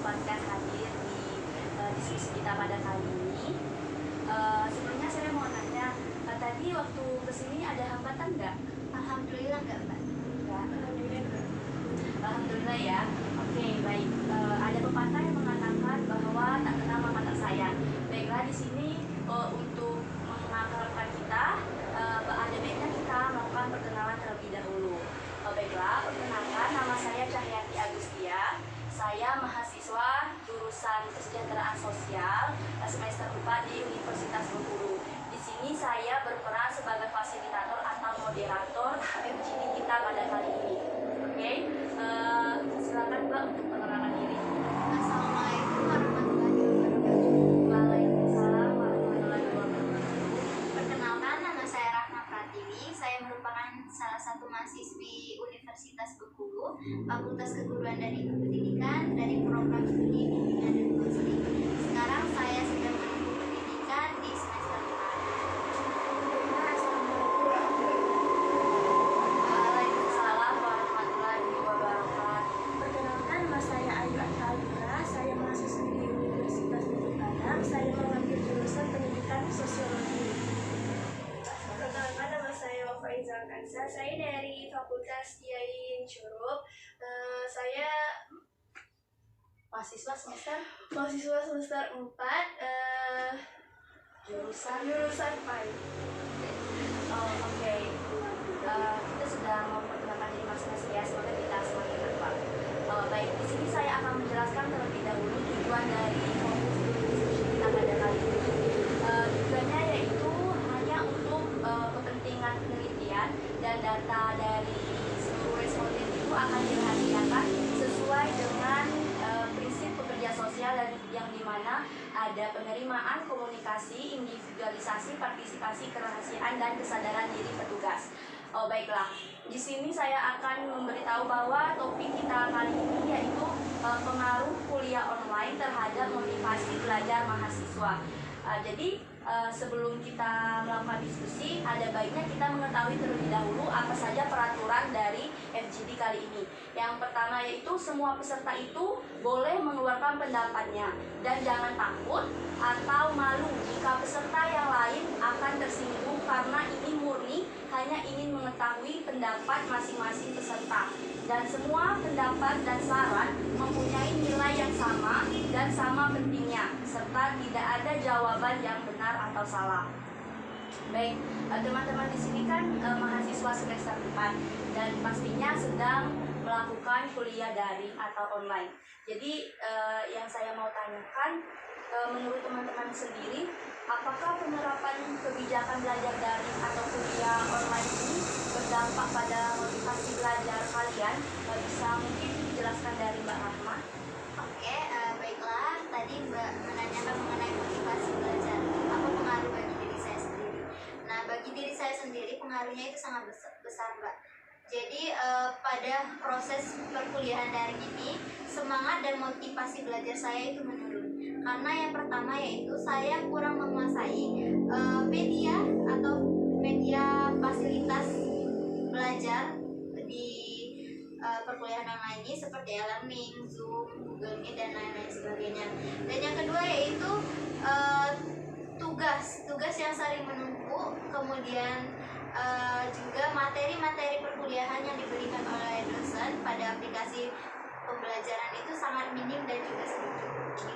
menyempatkan hadir di diskusi kita pada kali ini. Sebelumnya saya mau nanya, tadi waktu kesini ada hambatan nggak? Alhamdulillah nggak, Mbak. Nggak. Alhamdulillah ya. Oke, baik. Ada pepatah yang mengatakan bahwa tak kenal maka tak sayang. Baiklah, di sini untuk mengakrabkan kita, ada baiknya kita melakukan perkenalan terlebih dahulu. Baiklah, perkenalkan, nama saya Cahyati Agustia. Saya mahasiswa jurusan Kesejahteraan Sosial semester 4 di Universitas Bengkulu. Di sini saya berperan sebagai fasilitator atau moderator FGD kita pada kali ini. Oke, silakan Mbak untuk perkenalan diri. Assalamualaikum warahmatullahi wabarakatuh. Waalaikumsalam warahmatullahi wabarakatuh. Perkenalkan, nama saya Rahma Pratiwi. Saya merupakan salah satu mahasiswi Universitas Bengkulu, Fakultas Keguruan dan Ilmu Pendidikan dari program studi bimbingan dan konseling. Sekarang saya sedang menempuh pendidikan di semester 4. Waalaikumsalam warahmatullahi wabarakatuh. Perkenalkan, nama saya Ayu Atalura. Saya mahasiswi di Universitas Negeri Padang. Saya mengambil jurusan Pendidikan Sosiologi. Perkenalkan, nama saya Wafa Izal Kansa. Saya dari Fakultas Kiai Syurup. Saya Mahasiswa semester mahasiswa semester 4, jurusan PAI. Oke. Kita sedang memperkenalkan diri masing-masing ya, semoga kita semakin berkembang. Baik, di sini saya akan menjelaskan terlebih dahulu tujuan dari fokus diskusi kita pada kali ini. Tujuannya yaitu hanya untuk kepentingan penelitian dan data dari seluruh responden itu akan dirahasiakan sesuai dengan prinsip pekerja sosial yang dimana ada penerimaan, komunikasi, individualisasi, partisipasi, kerahasiaan, dan kesadaran diri petugas. Baiklah, di sini saya akan memberitahu bahwa topik kita kali ini yaitu pengaruh kuliah online terhadap motivasi belajar mahasiswa. Jadi sebelum kita melakukan diskusi, ada baiknya kita mengetahui terlebih dahulu apa saja peraturan dari FGD kali ini. Yang pertama yaitu semua peserta itu boleh mengeluarkan pendapatnya dan jangan takut atau malu jika peserta yang lain akan tersinggung karena ini murni hanya ingin mengetahui pendapat masing-masing peserta. Dan semua pendapat dan saran mempunyai nilai yang sama dan sama pentingnya, serta tidak ada jawaban yang benar atau salah. Baik, teman-teman di sini kan mahasiswa semester 4 dan pastinya sedang melakukan kuliah daring atau online. Jadi yang saya mau tanyakan, menurut teman-teman sendiri, apakah penerapan kebijakan belajar daring atau kuliah online ini berdampak pada motivasi belajar kalian? Bisa mungkin dijelaskan dari Mbak Rahma? Oke, baiklah. Tadi Mbak menanyakan mengenai motivasi belajar. Apa pengaruh bagi diri saya sendiri? Nah, bagi diri saya sendiri pengaruhnya itu sangat besar, Mbak. Jadi pada proses perkuliahan daring ini, semangat dan motivasi belajar saya itu menurun. Karena yang pertama yaitu saya kurang menguasai media atau media fasilitas belajar di perkuliahan online ini seperti e-learning, Zoom, Google Meet, dan lain-lain sebagainya. Dan yang kedua yaitu tugas yang sering menumpuk, kemudian juga materi-materi perkuliahan yang diberikan oleh dosen pada aplikasi pembelajaran itu sangat minim dan juga sedikit.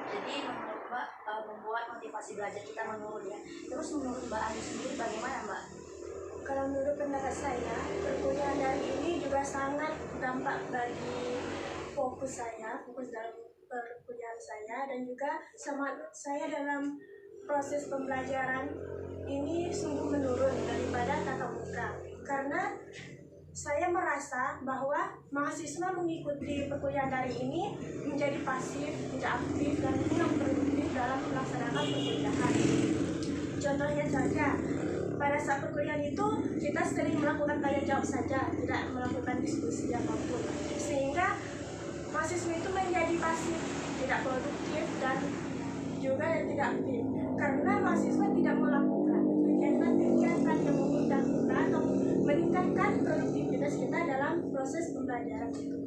Jadi menurut Mbak membuat motivasi belajar kita menurun ya. Terus menurut Mbak Andi sendiri bagaimana Mbak? Kalau menurut pendapat saya, perkuliahan daring ini juga sangat berdampak bagi fokus dalam perkuliahan saya, dan juga semangat saya dalam proses pembelajaran ini sungguh menurun daripada tatap muka. Karena saya merasa bahwa mahasiswa mengikuti perkuliahan daring ini menjadi pasif, tidak aktif, dan kurang produktif dalam melaksanakan perkuliahan. Contohnya saja, pada saat perkuliahan itu kita sering melakukan tanya jawab saja, tidak melakukan diskusi apapun, sehingga mahasiswa itu menjadi pasif, tidak produktif, dan juga tidak aktif. Karena mahasiswa tidak melakukan kegiatan yang mengundang kita atau meningkatkan produktivitas kita dalam proses pembelajaran itu.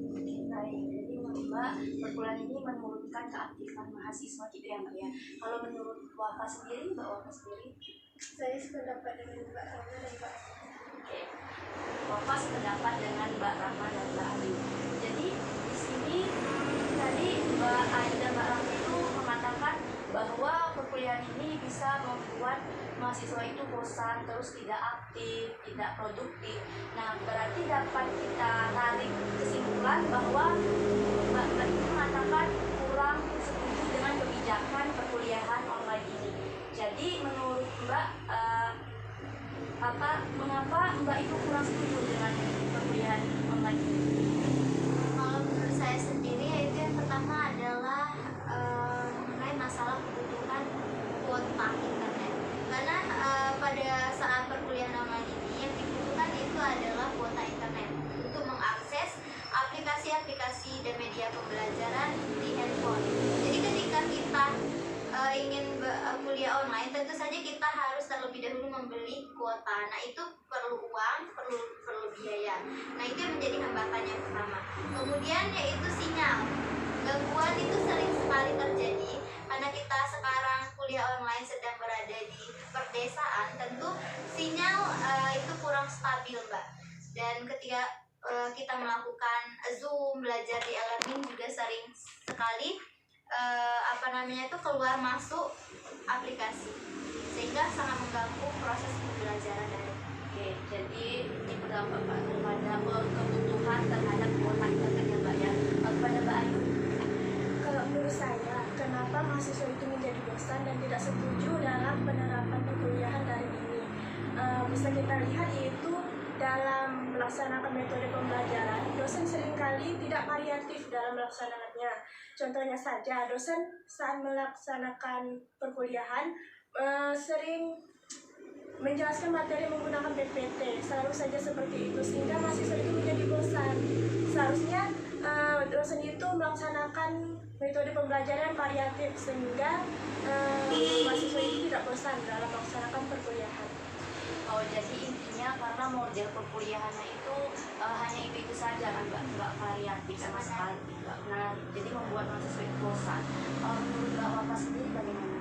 Baik, jadi Mbak, perkuliahan ini menurunkan keaktifan mahasiswa gitu ya Mbak ya. Kalau menurut Wafa sendiri, Mbak Wafa sendiri? Saya sependapat dengan Mbak Rama dan Mbak. Oke, Wafa sependapat dengan Mbak Rahma dan Mbak Ayu. Jadi di sini tadi Mbak Ayu dan Mbak Rahma itu mengatakan bahwa perkuliahan ini bisa membuat mahasiswa itu bosan, terus tidak aktif, tidak produktif. Nah, berarti dapat kita tarik kesimpulan bahwa Mbak itu mengatakan kurang setuju dengan kebijakan perkuliahan online ini. Jadi menurut Mbak, mengapa Mbak itu kurang setuju dengan perkuliahan online ini? Kalau menurut saya sendiri yaitu yang pertama adalah mengenai masalah kebutuhan kuota internet. Karena pada saat perkuliahan online ini yang dibutuhkan itu adalah kuota internet untuk mengakses aplikasi-aplikasi dan media pembelajaran di handphone. Jadi ketika kita ingin kuliah online, tentu saja kita harus terlebih dahulu membeli kuota. Nah, itu perlu uang, perlu biaya. Nah, itu yang menjadi hambatan yang pertama. Kemudian yaitu sinyal. Gangguan itu sering sekali terjadi karena kita sekarang kuliah online sedang berada di perdesaan. Tentu sinyal itu kurang stabil, Mbak. Dan ketika kita melakukan Zoom, belajar di e-learning juga sering sekali keluar masuk aplikasi, sehingga sangat mengganggu proses pembelajaran dari. Oke, jadi ini berdampak pada kebutuhan terhadap kuota internet ya Mbak ya. Kepada Mbak Ayu, Kalau menurut saya, kenapa mahasiswa itu menjadi bosan dan tidak setuju dalam penerapan perkuliahan daring ini? Bisa kita lihat yaitu dalam melaksanakan metode pembelajaran, dosen seringkali tidak variatif dalam melaksanakannya. Contohnya saja, dosen saat melaksanakan perkuliahan sering menjelaskan materi menggunakan PPT, selalu saja seperti itu, sehingga mahasiswa itu menjadi bosan. Seharusnya dosen itu melaksanakan metode pembelajaran variatif, sehingga mahasiswa itu tidak bosan dalam melaksanakan perkuliahan. oh jadi intinya karena model perkuliahannya itu hanya itu saja kan Mbak, nggak variatif sama sekali, nggak menarik, jadi membuat mahasiswa itu bosan. Menurut Mbak Wafa sendiri bagaimana?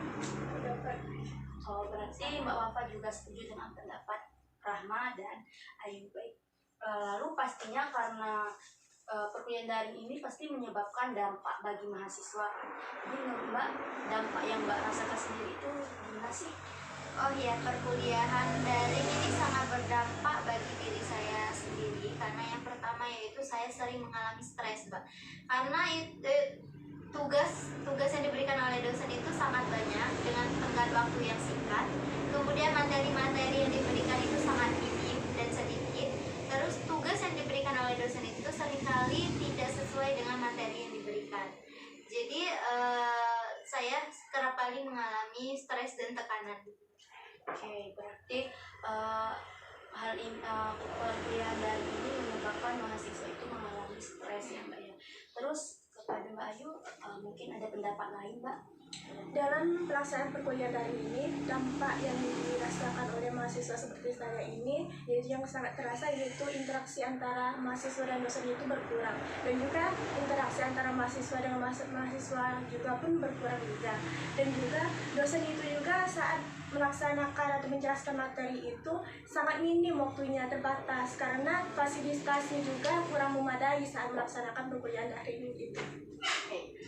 Oh, berarti Mbak Wafa juga setuju dengan pendapat Rahma dan Ayu. Baik. Lalu pastinya karena perkuliahan daring ini pasti menyebabkan dampak bagi mahasiswa. Jadi menurut Mbak, dampak yang Mbak rasakan sendiri itu gimana sih? Oh iya, perkuliahan daring ini sangat berdampak bagi diri saya sendiri, karena yang pertama yaitu saya sering mengalami stres, Mbak. Karena tugas yang diberikan oleh dosen itu sangat banyak dengan tenggat waktu yang singkat. Kemudian materi-materi yang diberikan itu sangat minim dan sedikit. Terus tugas yang diberikan oleh dosen itu seringkali tidak sesuai dengan materi yang diberikan. Jadi saya kerap kali mengalami stres dan tekanan. Oke, berarti hal ini perkuliahan daring ini menyebabkan mahasiswa itu mengalami stres ya Mbak ya. Terus kepada Mbak Ayu, mungkin ada pendapat lain Mbak? Dalam pelaksanaan perkuliahan daring ini, dampak yang dirasakan oleh mahasiswa seperti saya ini, yaitu yang sangat terasa, yaitu interaksi antara mahasiswa dan dosen itu berkurang, dan juga interaksi antara mahasiswa dengan mahasiswa juga pun berkurang juga. Dan juga dosen itu juga saat melaksanakan atau menjelaskan materi itu sangat minim waktunya, terbatas, karena fasilitasnya juga kurang memadai saat melaksanakan perkuliahan daring itu. Oke,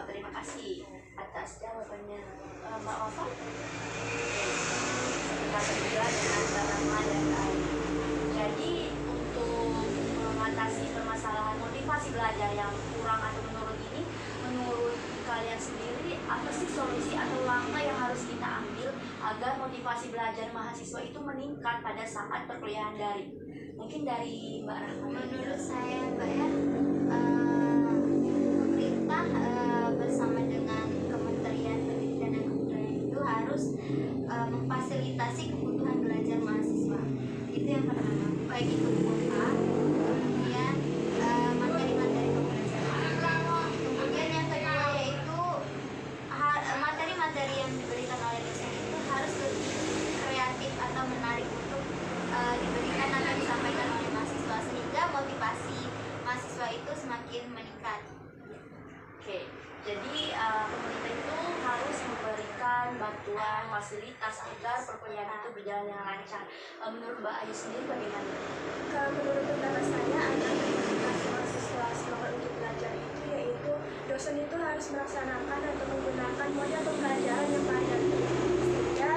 terima kasih atas jawabannya Mbak Wafa. Kita berdua dengan Mbak Rahma dan Mbak Ayu. Jadi untuk mengatasi permasalahan motivasi belajar yang kurang atau menurun ini, menurut kalian sendiri apa sih solusi atau langkah yang harus kita ambil agar motivasi belajar mahasiswa itu meningkat pada saat perkuliahan daring? Mungkin dari Mbak Rahma. Menurut saya, Mbak ya, pemerintah bersama dengan Kementerian Pendidikan dan Kebudayaan itu harus memfasilitasi kebutuhan belajar mahasiswa. Itu yang pertama, baik itu kuota, kemudian materi-materi pembelajaran. Kemudian yang kedua yaitu materi-materi yang diberikan oleh dosen itu harus lebih kreatif atau menarik untuk diberikan atau disampaikan oleh mahasiswa, sehingga motivasi mahasiswa itu semakin meningkat. Jadi pemerintah itu harus memberikan bantuan fasilitas agar perkuliahan itu berjalan dengan lancar. Menurut Mbak Ayu sendiri bagaimana? Kalau menurut pendapat saya, agar memotivasi mahasiswa semangat untuk belajar itu yaitu dosen itu harus melaksanakan atau menggunakan model pembelajaran yang variatif sehingga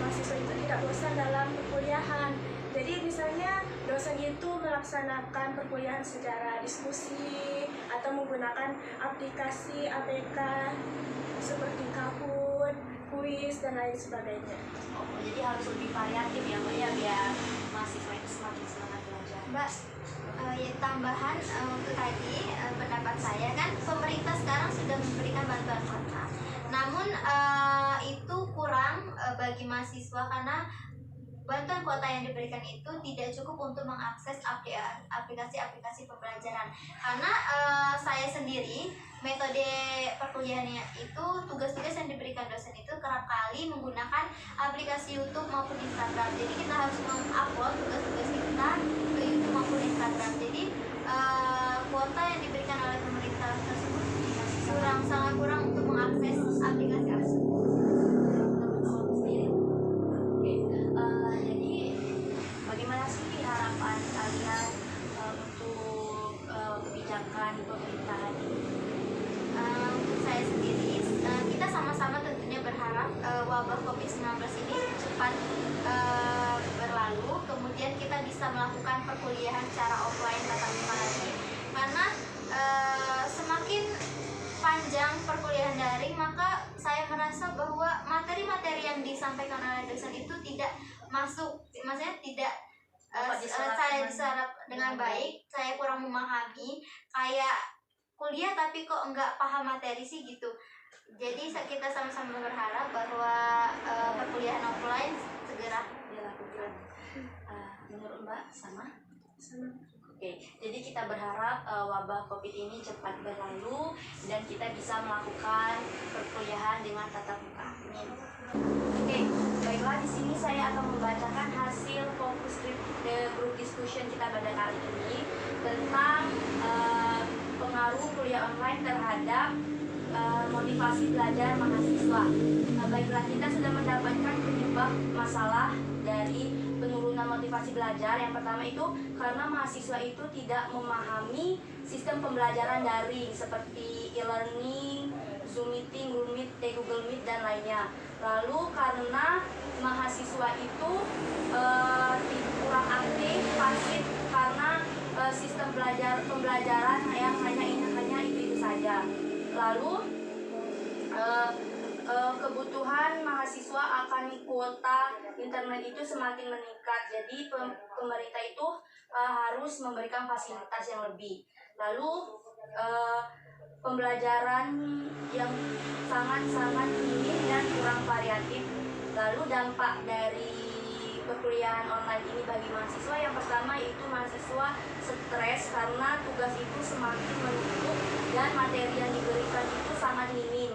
mahasiswa itu tidak bosan dalam perkuliahan. Jadi misalnya dosen itu melaksanakan perkuliahan secara diskusi atau menggunakan aplikasi APK seperti Kahoot, kuis, dan lain sebagainya. Oh, jadi harus lebih variatif ya Mbak ya, biar mahasiswa itu semakin semangat belajar. Mbak, ya tambahan untuk tadi pendapat saya kan pemerintah sekarang sudah memberikan bantuan kuota. Namun itu kurang bagi mahasiswa karena bantuan kuota yang diberikan itu tidak cukup untuk mengakses aplikasi-aplikasi pembelajaran. Karena saya sendiri metode perkuliahannya itu tugas-tugas yang diberikan dosen itu kerap kali menggunakan aplikasi YouTube maupun Instagram. Jadi kita harus mengupload tugas-tugas kita ke YouTube maupun Instagram. Jadi kuota yang diberikan oleh pemerintah tersebut sangat kurang untuk mengakses aplikasi tersebut. Jadi bagaimana sih harapan kalian untuk kebijakan pemerintahan ini? Untuk saya sendiri, kita sama-sama tentunya berharap wabah COVID-19 ini cepat berlalu, kemudian kita bisa melakukan perkuliahan secara offline tatap muka lagi. Karena semakin panjang perkuliahan daring, maka saya merasa bahwa materi-materi yang disampaikan oleh dosen itu tidak masuk, maksudnya tidak saya diserap dengan baik. Saya kurang memahami, kayak kuliah tapi kok nggak paham materi sih gitu. Jadi kita sama-sama berharap bahwa perkuliahan offline segera Dilakukan. Menurut Mbak sama? Sama. Oke, jadi kita berharap wabah COVID ini cepat berlalu dan kita bisa melakukan perkuliahan dengan tatap muka. Amin. Oke, baiklah, di sini saya akan membacakan hasil fokus group discussion kita pada kali ini tentang pengaruh kuliah online terhadap motivasi belajar mahasiswa. Baiklah, kita sudah mendapatkan penyebab masalah dari penurunan motivasi belajar. Yang pertama itu karena mahasiswa itu tidak memahami sistem pembelajaran daring seperti e-learning, Zoom meeting, Google Meet, dan lainnya. Lalu karena mahasiswa itu kurang aktif, pasif karena sistem pembelajaran yang hanya itu saja. Lalu kebutuhan mahasiswa akan kuota internet itu semakin meningkat. Jadi pemerintah itu harus memberikan fasilitas yang lebih. Lalu pembelajaran yang sangat minim dan kurang variatif. Lalu dampak dari perkuliahan online ini bagi mahasiswa, yang pertama itu mahasiswa stres karena tugas itu semakin menumpuk dan materi yang diberikan itu sangat minim.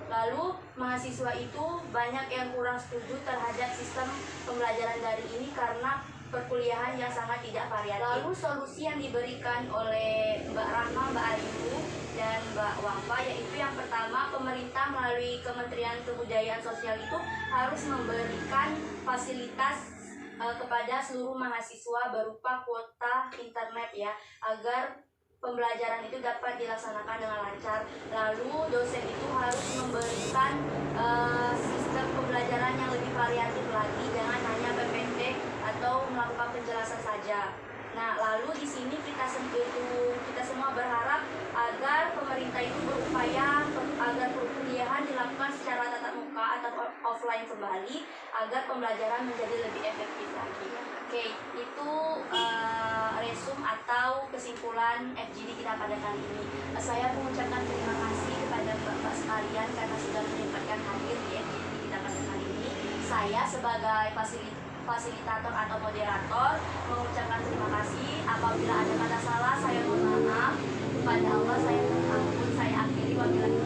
Lalu mahasiswa itu banyak yang kurang setuju terhadap sistem pembelajaran daring ini karena perkuliahan yang sangat tidak variatif. Lalu solusi yang diberikan oleh Mbak Rahma, Mbak Ayu, dan Mbak Wafa yaitu yang pertama, pemerintah melalui Kementerian Kebudayaan Sosial itu harus memberikan fasilitas kepada seluruh mahasiswa berupa kuota internet ya, agar pembelajaran itu dapat dilaksanakan dengan lancar. Lalu dosen itu harus memberikan sistem pembelajaran yang lebih variatif lagi, jangan hanya PPT atau melakukan penjelasan saja. Nah, lalu di sini kita semua berharap agar pemerintah itu berupaya agar perkuliahan dilakukan secara tatap muka atau offline kembali agar pembelajaran menjadi lebih efektif lagi. Oke, itu resume atau kesimpulan FGD kita pada kali ini. Saya mengucapkan terima kasih kepada Bapak sekalian karena sudah menyempatkan hadir di FGD kita pada kali ini. Saya sebagai fasilitator atau moderator mengucapkan terima kasih. Apabila ada kata salah, saya mohon maaf. Kepada Allah saya mohon ampun. Saya akhiri, wabillahi